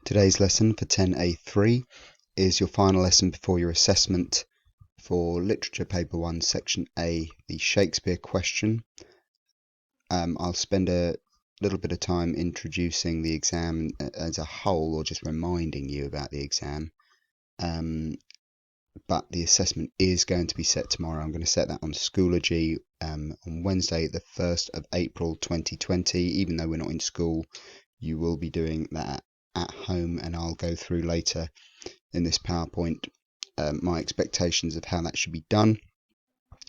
Today's lesson for 10A3 is your final lesson before your assessment for Literature Paper 1, Section A, the Shakespeare question. I'll spend a little bit of time introducing the exam as a whole, or just reminding you about the exam. But the assessment is going to be set tomorrow. I'm going to set that on Schoology on Wednesday, the 1st of April 2020. Even though we're not in school, you will be doing that at home, and I'll go through later in this PowerPoint my expectations of how that should be done.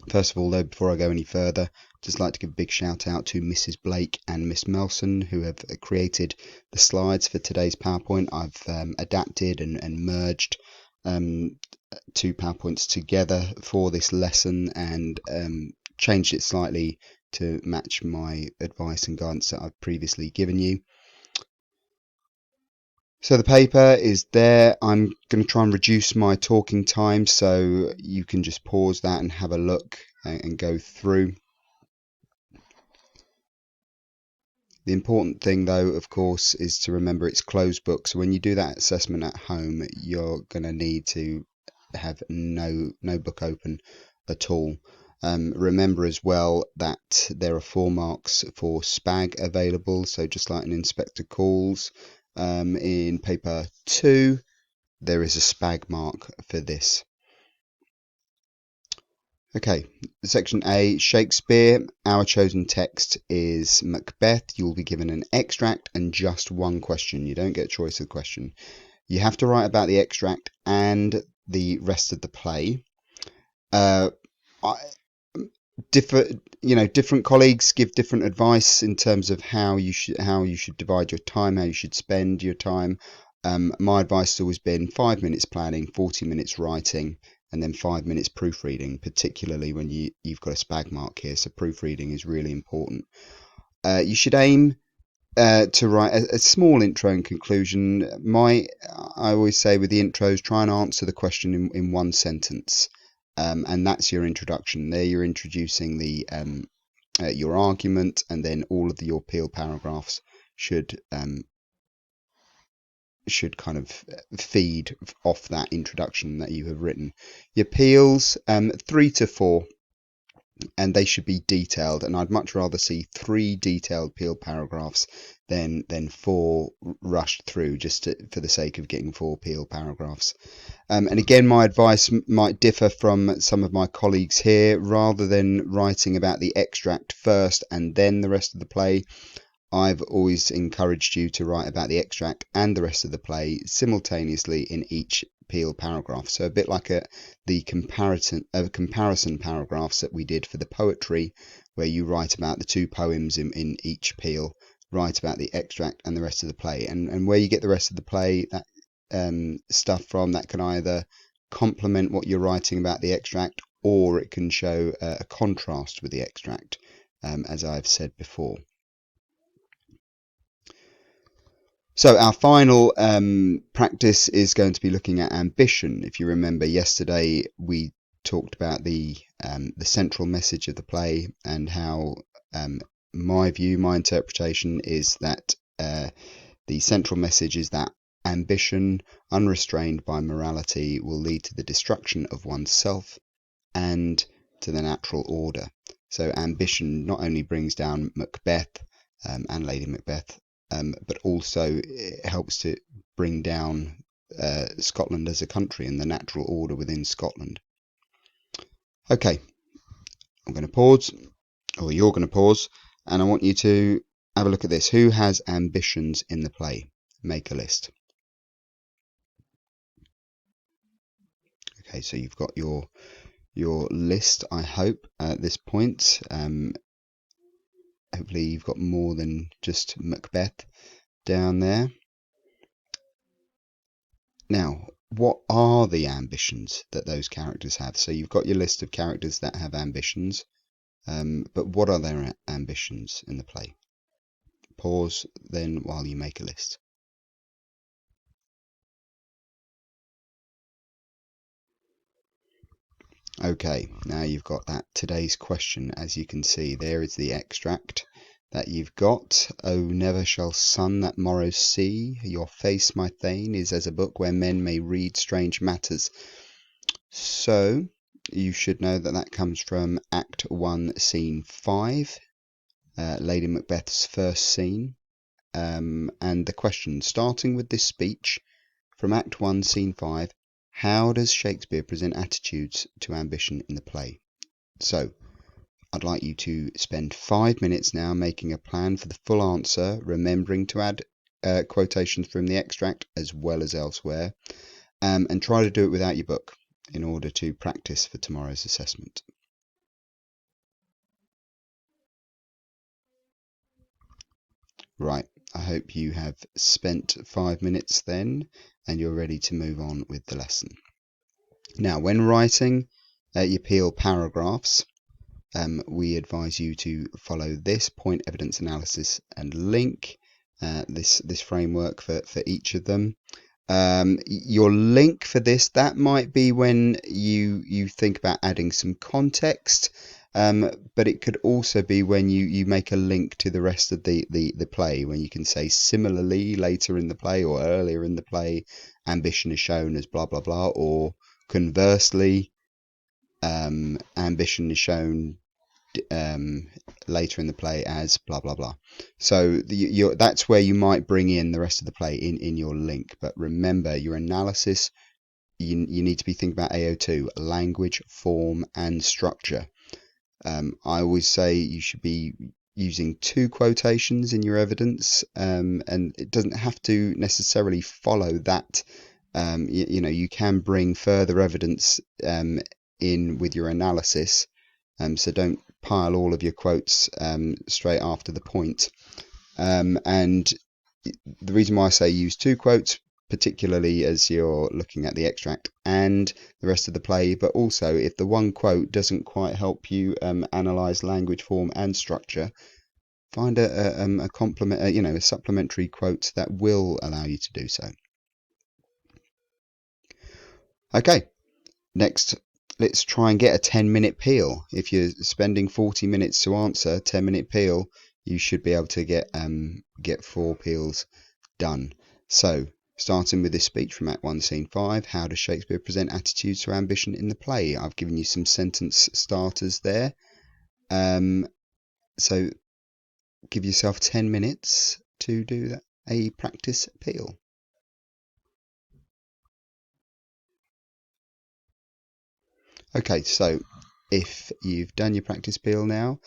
First of all, though, before I go any further, I'd just like to give a big shout out to Mrs. Blake and Miss Melson, who have created the slides for today's PowerPoint. I've adapted and merged two PowerPoints together for this lesson and changed it slightly to match my advice and guidance that I've previously given you. So the paper is there. I'm going to try and reduce my talking time so you can just pause that and have a look and go through. The important thing, though, of course, is to remember it's closed book. So when you do that assessment at home, you're going to need to have no book open at all. Remember as well that there are 4 marks for SPAG available. So just like an inspector calls, in paper 2, there is a SPAG mark for this. Okay, section A, Shakespeare. Our chosen text is Macbeth. You'll be given an extract and just one question. You don't get a choice of question. You have to write about the extract and the rest of the play. Different colleagues give different advice in terms of how you should divide your time, how you should spend your time. My advice has always been 5 minutes planning, 40 minutes writing, and then 5 minutes proofreading, particularly when you've got a SPAG mark here. So proofreading is really important. You should aim to write a small intro and conclusion. I always say with the intros, try and answer the question in one sentence. And that's your introduction. There you're introducing the your argument, and then all of your peel paragraphs should kind of feed off that introduction that you have written. Your peels, 3 to 4, and they should be detailed, and I'd much rather see 3 detailed peel paragraphs than 4 rushed through just for the sake of getting 4 peel paragraphs. And again, my advice might differ from some of my colleagues here. Rather than writing about the extract first and then the rest of the play, I've always encouraged you to write about the extract and the rest of the play simultaneously in each peel paragraph. So a bit like the comparison paragraphs that we did for the poetry, where you write about the 2 poems in each peel, write about the extract and the rest of the play. And where you get the rest of the play, that stuff from, that can either complement what you're writing about the extract, or it can show a contrast with the extract, as I've said before. So our final practice is going to be looking at ambition. If you remember, yesterday we talked about the central message of the play, and how my interpretation is that the central message is that ambition, unrestrained by morality, will lead to the destruction of oneself and to the natural order. So ambition not only brings down Macbeth and Lady Macbeth, but also it helps to bring down Scotland as a country and the natural order within Scotland. Okay, I'm going to pause, or you're going to pause, and I want you to have a look at this. Who has ambitions in the play? Make a list. Okay, so you've got your list, I hope, at this point. Hopefully you've got more than just Macbeth down there. Now, what are the ambitions that those characters have? So you've got your list of characters that have ambitions, but what are their ambitions in the play? Pause then while you make a list. Okay, now you've got that today's question. As you can see, there is the extract. that you've got. Oh, never shall sun that morrow see, your face, my thane, is as a book where men may read strange matters. So you should know that that comes from Act 1, Scene 5, Lady Macbeth's first scene. And the question, starting with this speech from Act 1, Scene 5, how does Shakespeare present attitudes to ambition in the play? So I'd like you to spend 5 minutes now making a plan for the full answer, remembering to add quotations from the extract as well as elsewhere, and try to do it without your book in order to practice for tomorrow's assessment. Right, I hope you have spent 5 minutes then and you're ready to move on with the lesson. Now, when writing your Peel paragraphs, we advise you to follow this point, evidence, analysis, and link, this framework for each of them. Your link for this, that might be when you think about adding some context, but it could also be when you make a link to the rest of the play, when you can say similarly later in the play or earlier in the play, ambition is shown as blah blah blah, or conversely, ambition is shown later in the play as blah blah blah. So that's where you might bring in the rest of the play in your link. But remember, your analysis, you need to be thinking about AO2, language, form, and structure. I always say you should be using 2 quotations in your evidence, and it doesn't have to necessarily follow that. You can bring further evidence in with your analysis, so don't pile all of your quotes straight after the point. And the reason why I say use 2 quotes, particularly as you're looking at the extract and the rest of the play, but also if the one quote doesn't quite help you analyze language, form, and structure, find a complement, a supplementary quote that will allow you to do so. Okay, next, let's try and get a 10-minute peel. If you're spending 40 minutes to answer, 10-minute peel, you should be able to get 4 peels done. So, starting with this speech from Act 1, Scene 5, how does Shakespeare present attitudes to ambition in the play? I've given you some sentence starters there. So, give yourself 10 minutes to do that, a practice peel. Okay, so if you've done your practice peel now,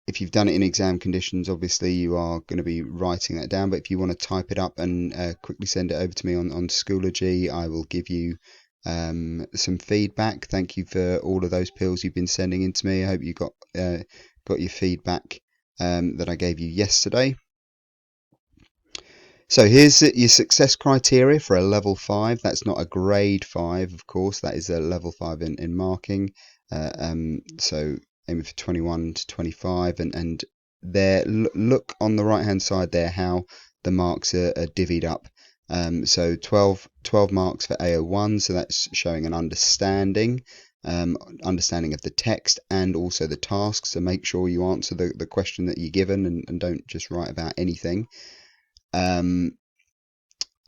if you've done it in exam conditions, obviously you are going to be writing that down, but if you want to type it up and quickly send it over to me on Schoology, I will give you some feedback. Thank you for all of those peels you've been sending in to me. I hope you got your feedback that I gave you yesterday. So here's your success criteria for a level 5. That's not a grade 5, of course. That is a level 5 in marking. So aiming for 21 to 25, and there, look on the right hand side there how the marks are divvied up. So 12 marks for AO1, so that's showing an understanding of the text and also the task. So make sure you answer the question that you're given and don't just write about anything. Your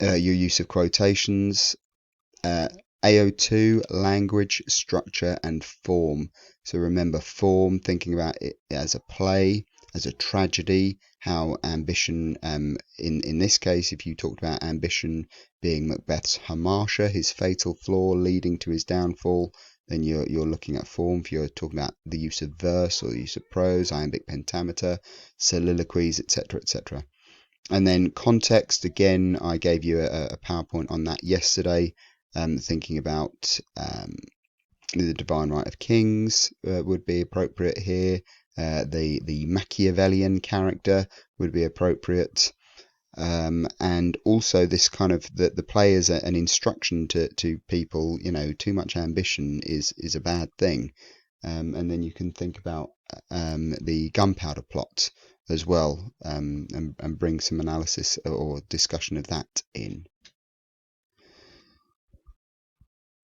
use of quotations, AO2, language, structure, and form. So remember, form, thinking about it as a play, as a tragedy, how ambition, in this case, if you talked about ambition being Macbeth's hamartia, his fatal flaw leading to his downfall, then you're looking at form. If you're talking about the use of verse or the use of prose, iambic pentameter, soliloquies, etc., etc. And then context, again, I gave you a PowerPoint on that yesterday, thinking about the divine right of kings would be appropriate here. The Machiavellian character would be appropriate. And also this kind of the play as an instruction to people, too much ambition is a bad thing. And then you can think about the gunpowder plot as well, and bring some analysis or discussion of that in.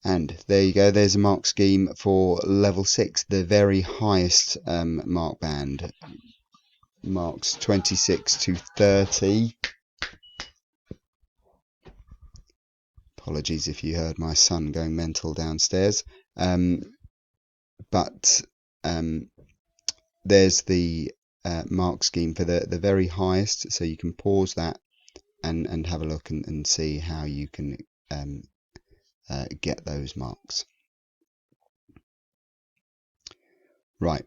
And there you go, there's a mark scheme for level 6, the very highest mark band, marks 26 to 30. Apologies if you heard my son going mental downstairs. But there's the mark scheme for the very highest, so you can pause that and have a look and see how you can get those marks. Right.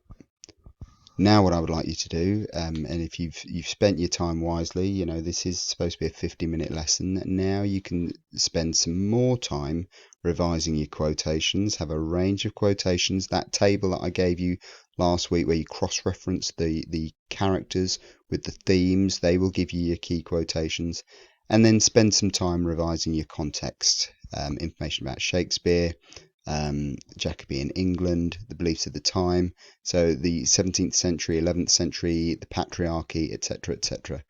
Now what I would like you to do, and if you've spent your time wisely, you know, this is supposed to be a 50-minute lesson. Now you can spend some more time revising your quotations, have a range of quotations. That table that I gave you last week where you cross-reference the characters with the themes, they will give you your key quotations. And then spend some time revising your context, information about Shakespeare, Jacobean England, the beliefs of the time, so the 17th century, 11th century, the patriarchy, etc., etc.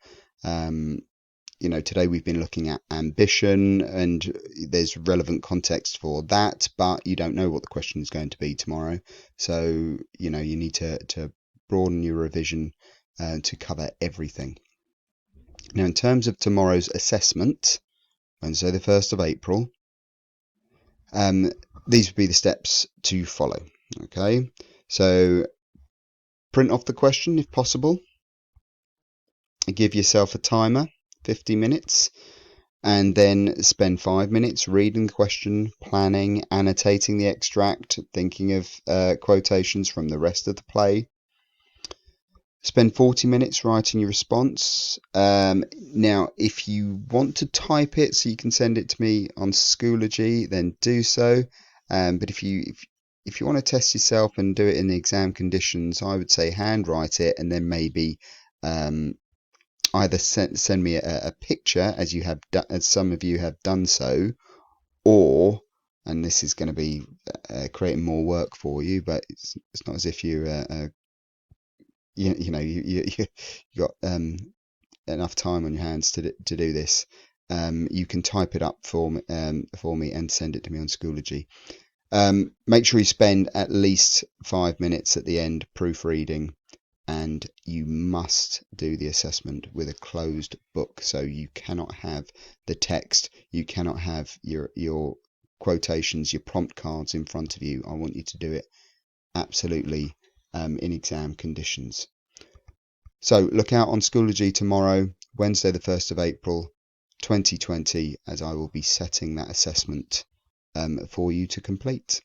You know, today we've been looking at ambition, and there's relevant context for that, but you don't know what the question is going to be tomorrow. So, you know, you need to broaden your revision to cover everything. Now, in terms of tomorrow's assessment, Wednesday the 1st of April, these would be the steps to follow. Okay, so print off the question if possible, give yourself a timer, 50 minutes, and then spend 5 minutes reading the question, planning, annotating the extract, thinking of quotations from the rest of the play. Spend 40 minutes writing your response. Now, if you want to type it so you can send it to me on Schoology, then do so. But if you want to test yourself and do it in the exam conditions, I would say handwrite it, and then maybe either send me a picture, as some of you have done so, or, and this is going to be creating more work for you, but it's not as if you got enough time on your hands to do this. You can type it up for me and send it to me on Schoology. Make sure you spend at least 5 minutes at the end proofreading, and you must do the assessment with a closed book. So you cannot have the text, you cannot have your quotations, your prompt cards in front of you. I want you to do it absolutely in exam conditions. So look out on Schoology tomorrow, Wednesday the 1st of April 2020, as I will be setting that assessment for you to complete.